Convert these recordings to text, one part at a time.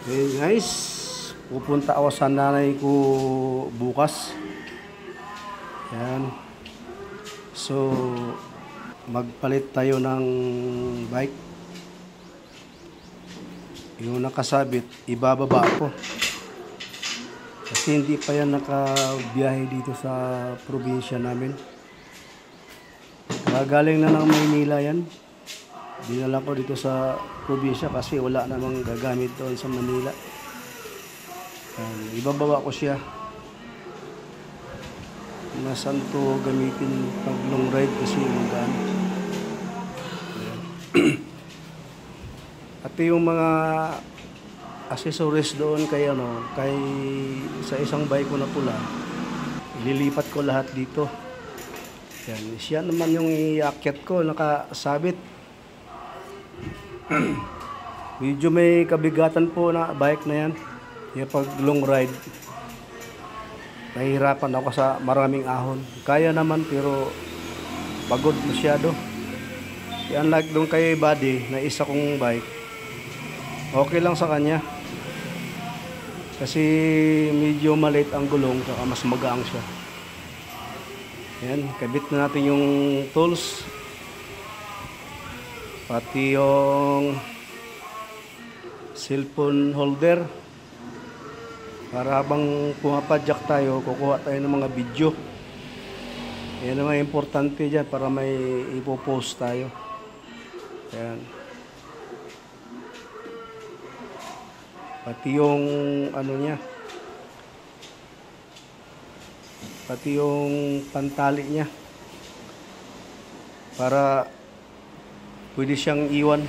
Okay guys, pupunta ako sa nanay ko bukas. Yan. So, magpalit tayo ng bike. Yung nakasabit, ibababa ko. Kasi hindi pa yan nakabiyahe dito sa probinsya namin. Galing na ng Maynila yan. Dinala ko dito sa probinsya kasi wala namang gagamit doon sa Manila. Ibababa ko siya. Nasaan to gamitin pag long ride kasi magaan. At yung mga accessories doon kay sa isang bike ko na pula, ililipat ko lahat dito. Yan, siya naman yung iakyat ko, nakasabit. Medyo may kabigatan po na bike na yan. Yung pag long ride, nahihirapan ako sa maraming ahon. Kaya naman pero pagod masyado. Unlike doon kay Buddy na isa kong bike, okay lang sa kanya. Kasi medyo maliit ang gulong, saka mas magaang siya. Yan, kabit na natin yung tools. Pati yung cellphone holder. Para habang pumapadyak tayo, kukuha tayo ng mga video. Yan ang mga importante dyan para may ipopost tayo. Yan. Pati yung niya. Pati yung pantali niya. Para pwede siyang iwan.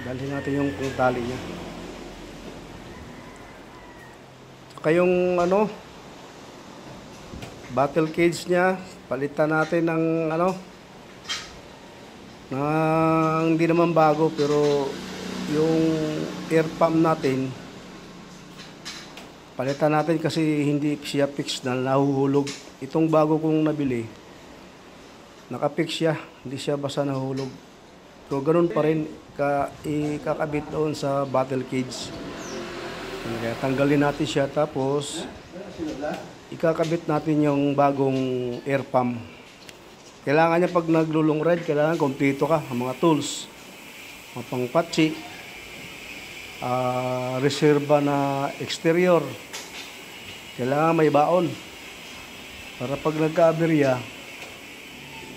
Dalhin natin yung tali niya. Saka yung battle cage niya, palitan natin ng hindi naman bago pero yung air pump natin palitan natin kasi hindi siya fix na nahuhulog. Itong bago kong nabili, nakapix siya, hindi siya basta nahulog. So ganun pa rin ikakabit doon sa battle cage. Kaya tanggalin natin siya tapos ikakabit natin yung bagong air pump. Kailangan niya pag naglulong ride, kailangan kompleto ka ang mga tools, mga pangpatsi, reserva na exterior. Kailangan may baon para pag nagka-aberya,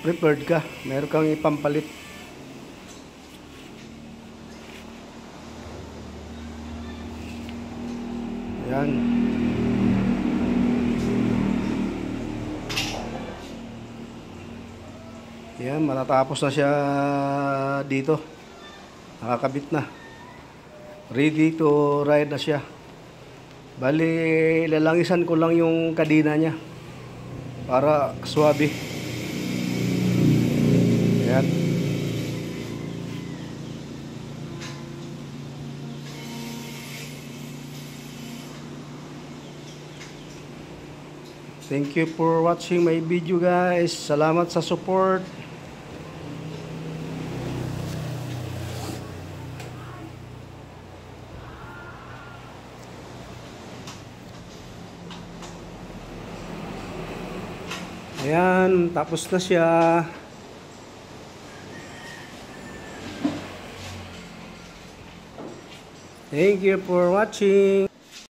prepared ka, meron kang ipampalit. Yan. Yan, matatapos na siya dito. Nakakabit na. Ready to ride na siya. Bali, lalangisan ko lang yung kadena niya para swabe. Yan. Thank you for watching my video guys. Salamat sa support. Ayan, tapos na siya. Thank you for watching.